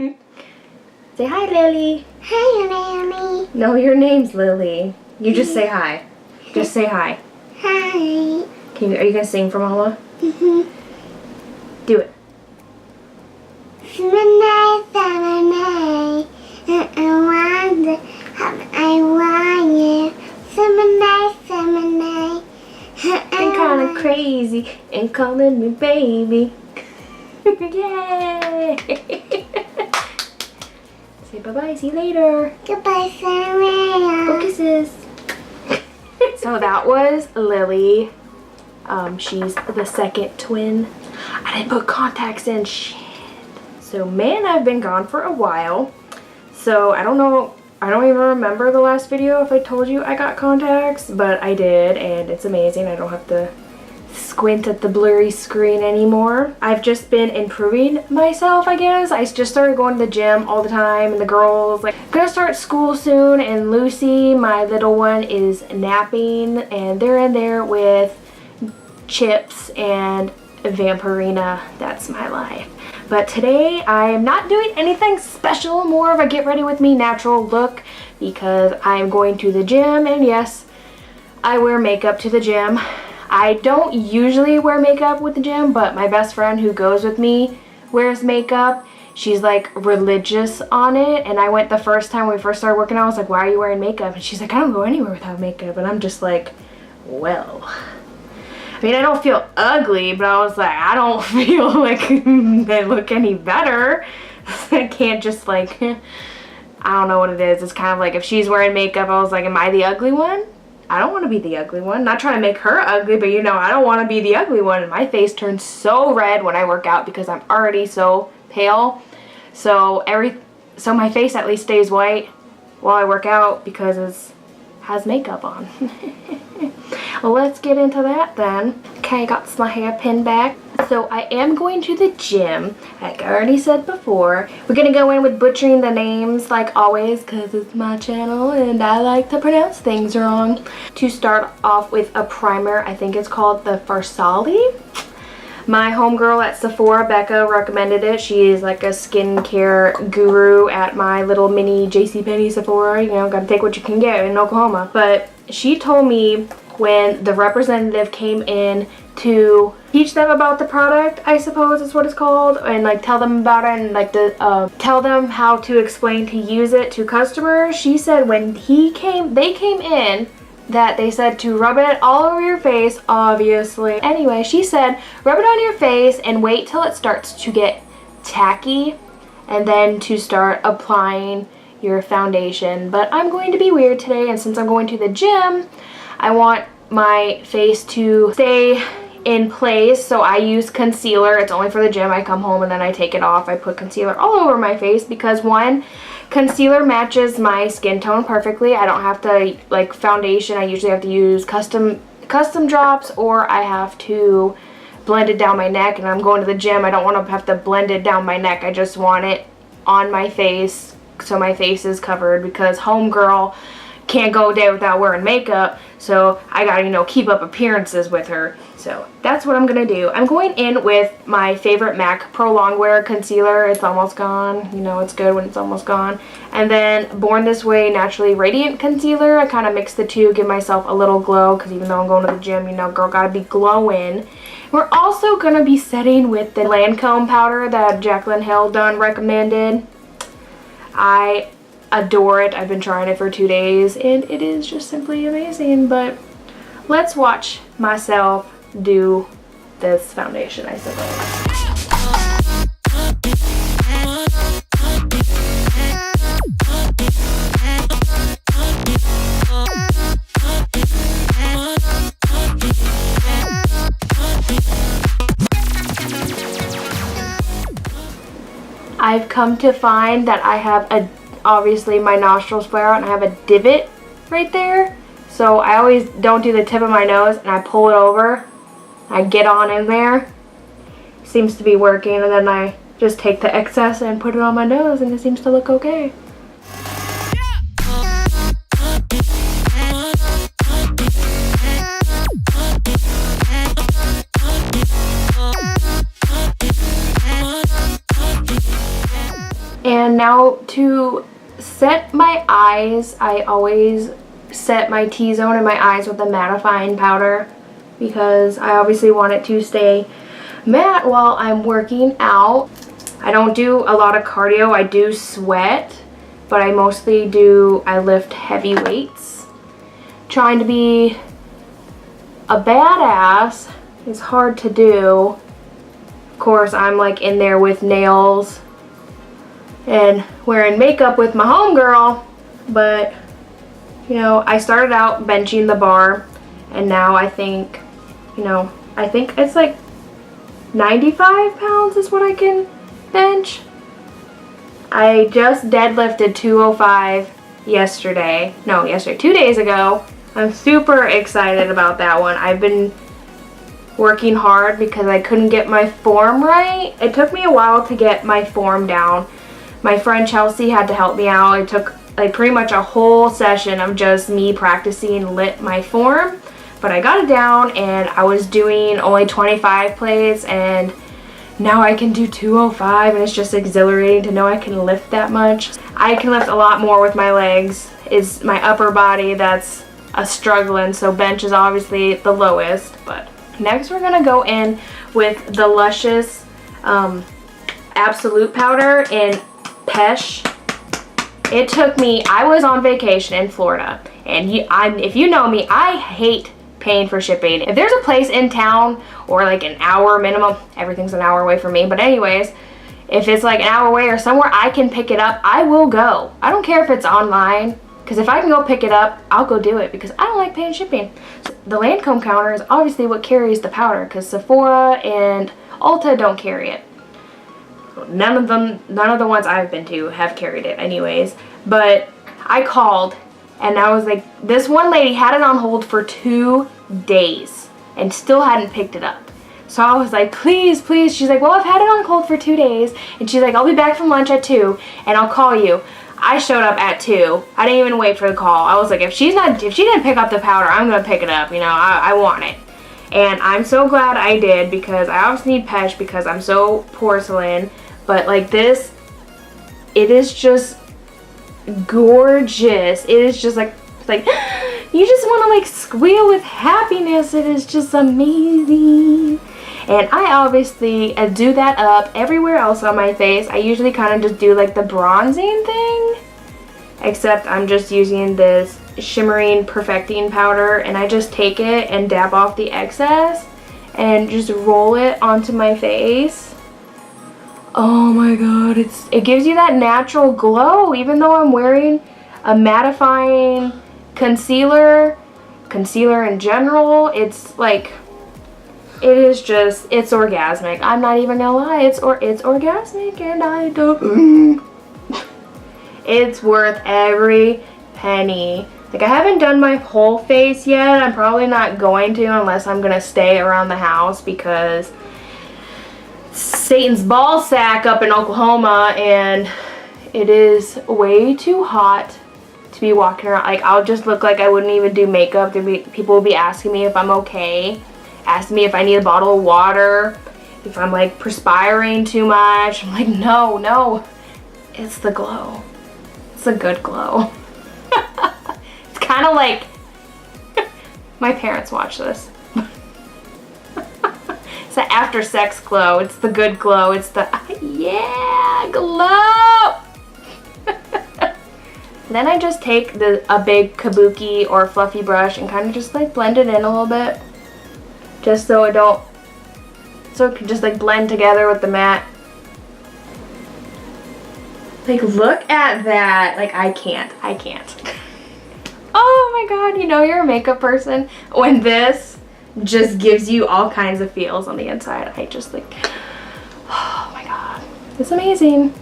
Say hi, Lily. Hi, Lily. No, your name's Lily. You just say hi. Just say hi. Hi. Are you gonna sing for Mama? Mm-hmm. Do it. Summer night, I want you. Summer night. I'm kinda crazy and calling me baby. Yay! Say bye-bye, see you later. Goodbye, Sarah. Go kisses. So that was Lily. She's the second twin. I didn't put contacts in, shit. So man, I've been gone for a while. So I don't know, I don't even remember the last video if I told you I got contacts, but I did, and it's amazing. I don't have to squint at the blurry screen anymore. I've just been improving myself, I guess. I just started going to the gym all the time, and the girls like gonna start school soon, and Lucy, my little one, is napping, and they're in there with chips and Vampirina. That's my life. But today I am not doing anything special, more of a get ready with me natural look, because I am going to the gym, and yes, I wear makeup to the gym. I don't usually wear makeup with the gym, but my best friend who goes with me wears makeup. She's like religious on it, and I went the first time we first started working out. I was like, why are you wearing makeup? And she's like, I don't go anywhere without makeup. And I'm just like, well, I mean, I don't feel ugly, but I was like, I don't feel like they look any better. I can't just like, I don't know what it is. It's kind of like if she's wearing makeup, I was like, am I the ugly one? I don't want to be the ugly one. Not trying to make her ugly, but you know, I don't want to be the ugly one. And my face turns so red when I work out because I'm already so pale. So my face at least stays white while I work out because it has makeup on. Well, let's get into that then. Okay, I got my hair pinned back. So I am going to the gym, like I already said before. We're gonna go in with butchering the names like always because it's my channel and I like to pronounce things wrong. To start off with a primer, I think it's called the Farsali. My homegirl at Sephora, Becca, recommended it. She is like a skincare guru at my little mini JCPenney Sephora. You know, gotta take what you can get in Oklahoma. But she told me when the representative came in to teach them about the product, I suppose is what it's called, and like tell them about it and like tell them how to explain to use it to customers. She said when they came in, that they said to rub it all over your face, obviously. Anyway, she said rub it on your face and wait till it starts to get tacky and then to start applying your foundation. But I'm going to be weird today, and since I'm going to the gym, I want my face to stay in place, so I use concealer. It's only for the gym. I come home and then I take it off. I put concealer all over my face because one, concealer matches my skin tone perfectly. I don't have to, like foundation, I usually have to use custom drops, or I have to blend it down my neck, and I'm going to the gym. I don't want to have to blend it down my neck. I just want it on my face so my face is covered, because homegirl can't go a day without wearing makeup, so I gotta, you know, keep up appearances with her. So that's what I'm gonna do. I'm going in with my favorite MAC Pro Longwear concealer. It's almost gone. You know, it's good when it's almost gone. And then Born This Way Naturally Radiant concealer. I kind of mix the two, give myself a little glow, because even though I'm going to the gym, you know, girl gotta be glowing. We're also gonna be setting with the Lancome powder that Jaclyn Hill Dunn recommended. I adore it. I've been trying it for 2 days and it is just simply amazing. But let's watch myself do this foundation, I suppose. I've come to find that I have obviously my nostrils flare out and I have a divot right there. So I always don't do the tip of my nose and I pull it over. I get on in there. Seems to be working, and then I just take the excess and put it on my nose and it seems to look okay. And now to set my eyes, I always set my T-zone in my eyes with a mattifying powder because I obviously want it to stay matte while I'm working out. I don't do a lot of cardio. I do sweat, but I lift heavy weights. Trying to be a badass is hard to do. Of course, I'm like in there with nails and wearing makeup with my homegirl, but you know, I started out benching the bar and now I think it's like 95 pounds is what I can bench. I just deadlifted 205 2 days ago. I'm super excited about that one. I've been working hard because I couldn't get my form right. It took me a while to get my form down. My friend Chelsea had to help me out. It took like pretty much a whole session of just me practicing my form, but I got it down and I was doing only 25 plates and now I can do 205 and it's just exhilarating to know I can lift that much. I can lift a lot more with my legs. It's my upper body that's a struggling, so bench is obviously the lowest. But next we're gonna go in with the Luscious Absolute Powder in Pesh. It took me, I was on vacation in Florida, and if you know me, I hate paying for shipping. If there's a place in town or like an hour minimum, everything's an hour away from me, but anyways, if it's like an hour away or somewhere I can pick it up, I will go. I don't care if it's online, because if I can go pick it up, I'll go do it because I don't like paying shipping. So the Lancome counter is obviously what carries the powder because Sephora and Ulta don't carry it. None of the ones I've been to have carried it anyways. But I called and I was like, this one lady had it on hold for 2 days and still hadn't picked it up. So I was like, please, please. She's like, well, I've had it on hold for 2 days. And she's like, I'll be back from lunch at 2 and I'll call you. I showed up at 2. I didn't even wait for the call. I was like, if she didn't pick up the powder, I'm gonna pick it up. You know, I want it. And I'm so glad I did because I obviously need Pesh because I'm so porcelain. But like this, it is just gorgeous. It is just like you just want to like squeal with happiness. It is just amazing. And I obviously do that up everywhere else on my face. I usually kind of just do like the bronzing thing, except I'm just using this shimmering perfecting powder and I just take it and dab off the excess and just roll it onto my face. Oh my god, it gives you that natural glow even though I'm wearing a mattifying concealer in general. It's like, it's orgasmic. I'm not even gonna lie, it's orgasmic and I don't it's worth every penny. Like I haven't done my whole face yet. I'm probably not going to unless I'm gonna stay around the house because Satan's ball sack up in Oklahoma and it is way too hot to be walking around. Like I'll just look like I wouldn't even do makeup. People will be asking me if I'm okay, asking me if I need a bottle of water, if I'm like perspiring too much. I'm like, no, it's the glow. It's a good glow. It's kind of like my parents watch this. It's the after sex glow. It's the good glow. It's the yeah glow. Then I just take a big kabuki or fluffy brush and kind of just like blend it in a little bit, just so it can just like blend together with the matte. Like look at that. Like I can't. Oh my god, you know you're a makeup person when this just gives you all kinds of feels on the inside. I just like, oh my god, it's amazing.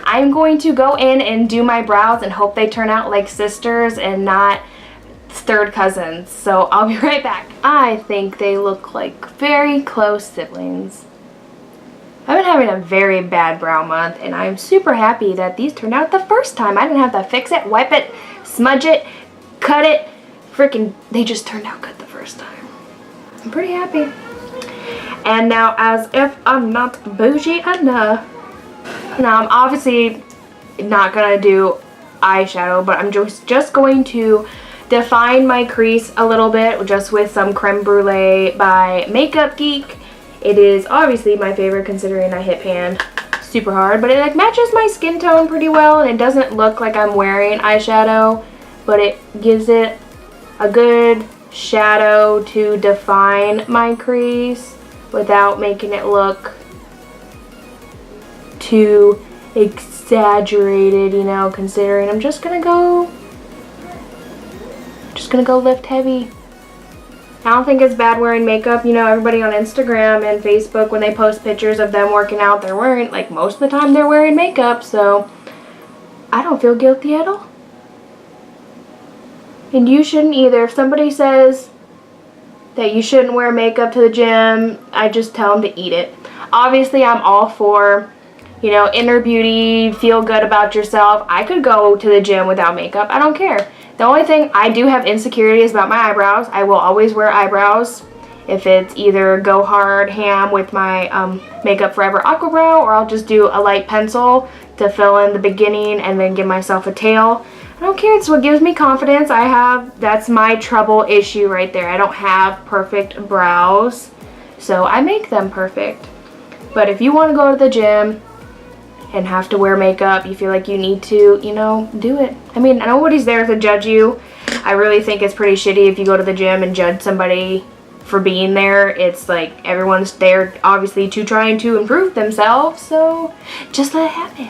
I'm going to go in and do my brows and hope they turn out like sisters and not third cousins. So I'll be right back. I think they look like very close siblings. I've been having a very bad brow month and I'm super happy that these turned out the first time. I didn't have to fix it, wipe it, smudge it, cut it. Freaking, they just turned out good the first time. I'm pretty happy. And now, as if I'm not bougie enough, now I'm obviously not gonna do eyeshadow, but I'm just going to define my crease a little bit just with some Creme Brulee by Makeup Geek. It is obviously my favorite considering I hit pan super hard, but it like matches my skin tone pretty well, and it doesn't look like I'm wearing eyeshadow, but it gives it a good shadow to define my crease without making it look too exaggerated, you know, considering I'm just gonna go lift heavy. I don't think it's bad wearing makeup. You know, everybody on Instagram and Facebook, when they post pictures of them working out, they're wearing, like, most of the time they're wearing makeup, so I don't feel guilty at all. And you shouldn't either. If somebody says that you shouldn't wear makeup to the gym, I just tell them to eat it. Obviously, I'm all for, you know, inner beauty, feel good about yourself. I could go to the gym without makeup. I don't care. The only thing I do have insecurities about my eyebrows. I will always wear eyebrows. If it's either go hard ham with my Makeup Forever Aqua Brow, or I'll just do a light pencil to fill in the beginning and then give myself a tail. I don't care. It's what gives me confidence. That's my trouble issue right there. I don't have perfect brows, so I make them perfect. But if you want to go to the gym and have to wear makeup, you feel like you need to, you know, do it. I mean, nobody's there to judge you. I really think it's pretty shitty if you go to the gym and judge somebody for being there. It's like everyone's there obviously trying to improve themselves, so just let it happen.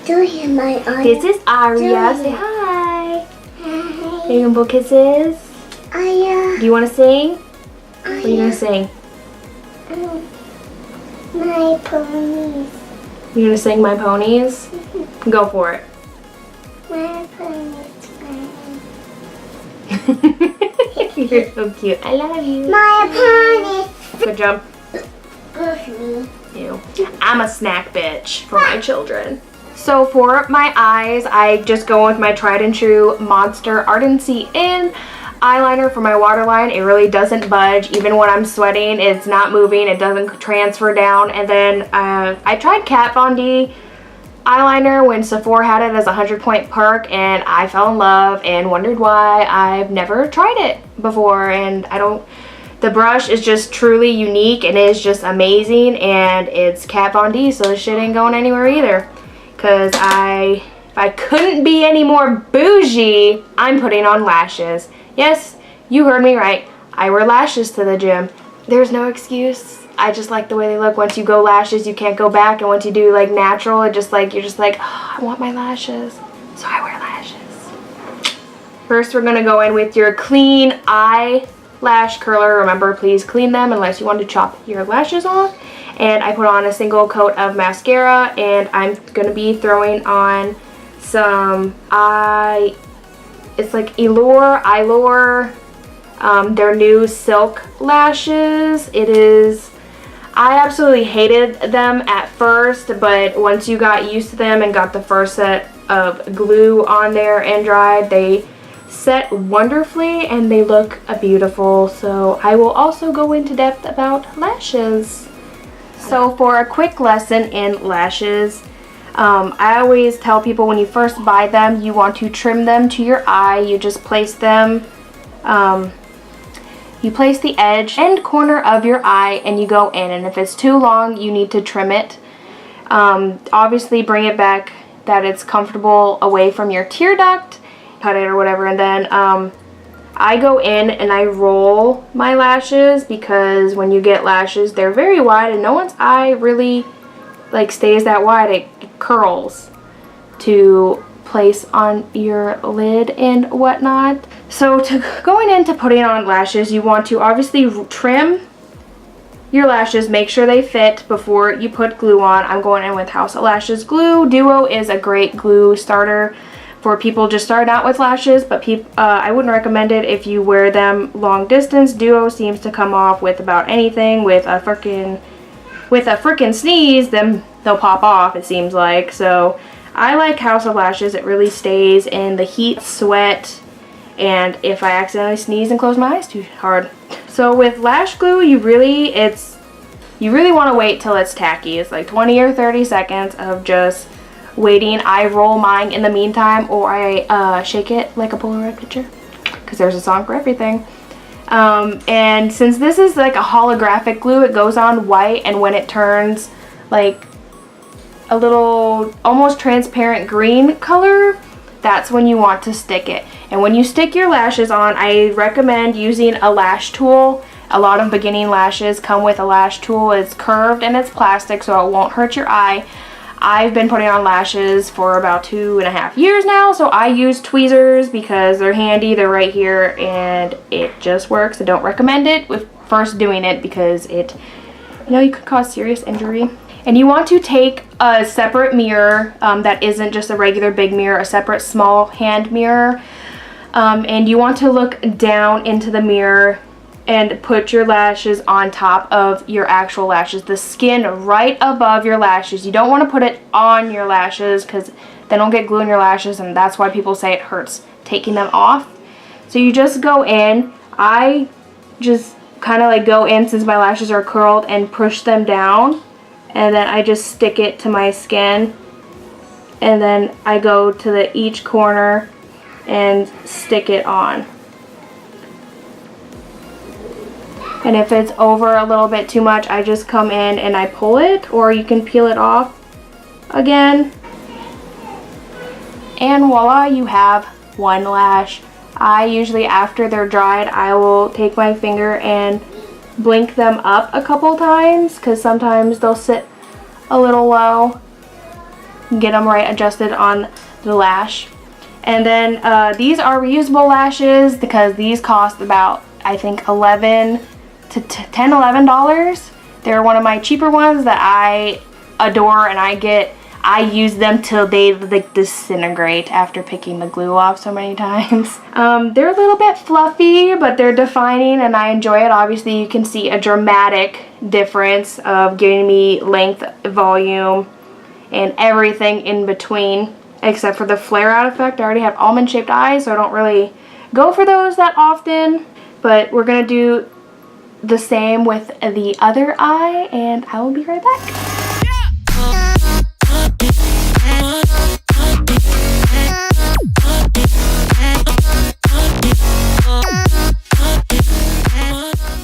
Do you my Aria? This is Aria. Say hi. Hi. Rainbow kisses. Aria. Do you want to sing? What are you going to sing? My ponies. You're going to sing My Ponies? Go for it. My ponies. You're so cute. I love you. My ponies. Good job. Push me. Ew. I'm a snack bitch for my children. So for my eyes, I just go with my tried and true Monster Ardency In eyeliner for my waterline. It really doesn't budge. Even when I'm sweating, it's not moving. It doesn't transfer down. And then I tried Kat Von D eyeliner when Sephora had it as a 100-point perk, and I fell in love and wondered why I've never tried it before. And the brush is just truly unique and is just amazing, and it's Kat Von D, so this shit ain't going anywhere either. Because if I couldn't be any more bougie, I'm putting on lashes. Yes, you heard me right. I wear lashes to the gym. There's no excuse. I just like the way they look. Once you go lashes, you can't go back. And once you do like natural, you're just like, oh, I want my lashes. So I wear lashes. First, we're going to go in with your clean eyelash curler. Remember, please clean them unless you want to chop your lashes off. And I put on a single coat of mascara, and I'm going to be throwing on some it's like Eylure, their new silk lashes. I absolutely hated them at first, but once you got used to them and got the first set of glue on there and dried, they set wonderfully and they look beautiful. So I will also go into depth about lashes. So for a quick lesson in lashes, I always tell people when you first buy them, you want to trim them to your eye. You just place them, you place the edge and corner of your eye and you go in. And if it's too long, you need to trim it. Obviously bring it back that it's comfortable away from your tear duct, cut it or whatever, and then I go in and I roll my lashes, because when you get lashes, they're very wide and no one's eye really like stays that wide. It curls to place on your lid and whatnot. So going into putting on lashes, you want to obviously trim your lashes, make sure they fit before you put glue on. I'm going in with House of Lashes glue. Duo is a great glue starter for people just starting out with lashes, but I wouldn't recommend it if you wear them long distance. Duo seems to come off with about anything. With a frickin' sneeze, then they'll pop off, it seems like. So I like House of Lashes. It really stays in the heat, sweat, and if I accidentally sneeze and close my eyes too hard. So with lash glue, you really want to wait till it's tacky. It's like 20 or 30 seconds of just waiting. I roll mine in the meantime, or I shake it like a Polaroid picture, because there's a song for everything. And since this is like a holographic glue, it goes on white, and when it turns like a little almost transparent green color, that's when you want to stick it. And when you stick your lashes on, I recommend using a lash tool. A lot of beginning lashes come with a lash tool. It's curved and it's plastic, so it won't hurt your eye. I've been putting on lashes for about 2.5 years now, so I use tweezers because they're handy. They're right here and it just works. I don't recommend it with first doing it because it, you could cause serious injury. And you want to take a separate mirror that isn't just a regular big mirror, a separate small hand mirror. And you want to look down into the mirror and put your lashes on top of your actual lashes. The skin right above your lashes. You don't want to put it on your lashes because then it'll get glue in your lashes, and that's why people say it hurts taking them off. So you just go in. I just kind of like go in since my lashes are curled and push them down. And then I just stick it to my skin, and then I go to each corner and stick it on. And if it's over a little bit too much, I just come in and I pull it, or you can peel it off again. And voila, you have one lash. I usually, after they're dried, I will take my finger and blink them up a couple times, because sometimes they'll sit a little low. Get them right adjusted on the lash. And then these are reusable lashes because these cost about, I think, $11 to $11. They're one of my cheaper ones that I adore, and I use them till they like disintegrate after picking the glue off so many times. They're a little bit fluffy, but they're defining and I enjoy it. Obviously you can see a dramatic difference of giving me length, volume, and everything in between, except for the flare out effect. I already have almond shaped eyes, so I don't really go for those that often, but we're gonna do the same with the other eye, and I will be right back.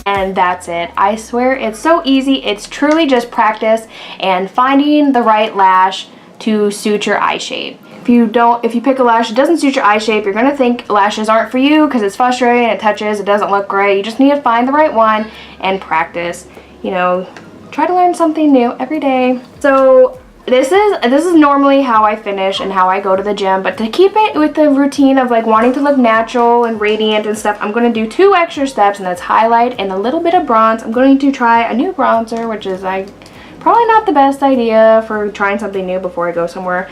And that's it. I swear it's so easy. It's truly just practice and finding the right lash to suit your eye shape. If you pick a lash that doesn't suit your eye shape, you're gonna think lashes aren't for you because it's frustrating, it touches, it doesn't look great. You just need to find the right one and practice. Try to learn something new every day. So this is normally how I finish and how I go to the gym, but to keep it with the routine of like wanting to look natural and radiant and stuff, I'm going to do 2 extra steps, and that's highlight and a little bit of bronze. I'm going to try a new bronzer, which is probably not the best idea for trying something new before I go somewhere,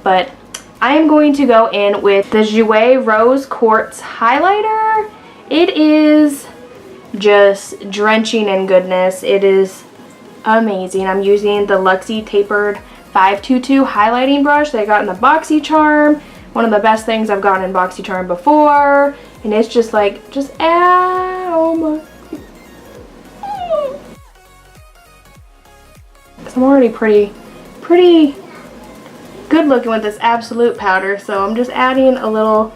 but I am going to go in with the Jouer Rose Quartz highlighter. It is just drenching in goodness. It is amazing. I'm using the Luxie Tapered 522 highlighting brush that I got in the BoxyCharm. One of the best things I've gotten in BoxyCharm before. And it's just like, oh my. I'm already pretty good looking with this Absolute powder, so I'm just adding a little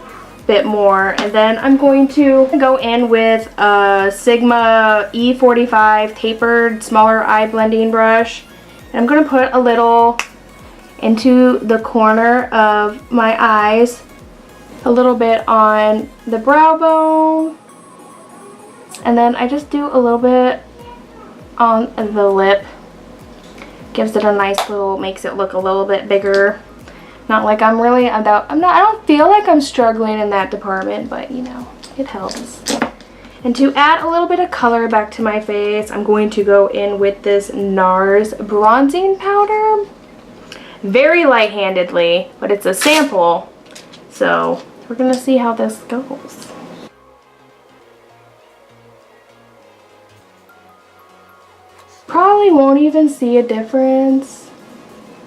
bit more, and then I'm going to go in with a Sigma E45 tapered smaller eye blending brush, and I'm going to put a little into the corner of my eyes, a little bit on the brow bone, and then I just do a little bit on the lip. Gives it a nice little, makes it look a little bit bigger. Not like I don't feel like I'm struggling in that department, but it helps. And to add a little bit of color back to my face, I'm going to go in with this NARS bronzing powder. Very light-handedly, but it's a sample. So we're gonna see how this goes. Probably won't even see a difference.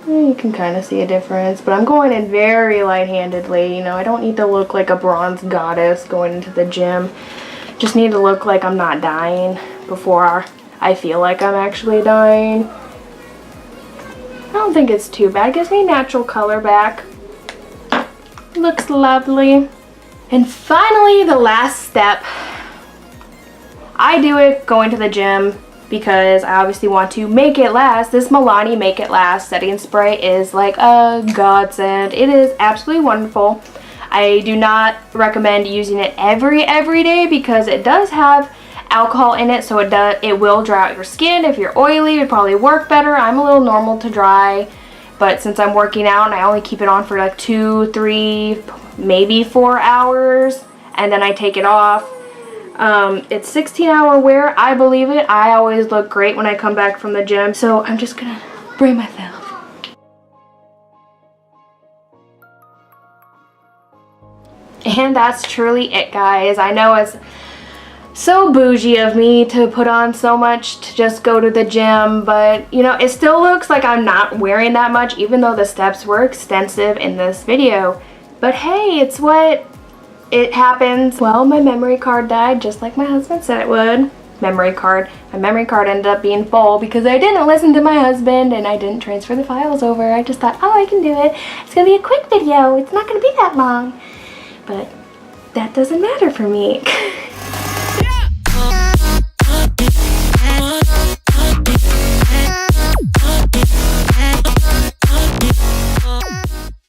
You can kind of see a difference, but I'm going in very light-handedly. I don't need to look like a bronze goddess going into the gym. Just need to look like I'm not dying before I feel like I'm actually dying. I don't think it's too bad. It gives me natural color back. Looks lovely. And finally, the last step. I do it going to the gym because I obviously want to make it last. This Milani Make It Last setting spray is like a godsend. It is absolutely wonderful. I do not recommend using it every day because it does have alcohol in it, so it will dry out your skin. If you're oily, it'd probably work better. I'm a little normal to dry, but since I'm working out and I only keep it on for like 2, 3, maybe 4 hours, and then I take it off. It's 16-hour wear. I believe it. I always look great when I come back from the gym, so I'm just gonna spray myself. And that's truly it, guys. I know it's so bougie of me to put on so much to just go to the gym, but you know, it still looks like I'm not wearing that much, even though the steps were extensive in this video. But hey, it's what it happens. Well, my memory card died just like my husband said it would. My memory card ended up being full because I didn't listen to my husband and I didn't transfer the files over. I just thought, oh, I can do it. It's gonna be a quick video. It's not gonna be that long. But that doesn't matter for me.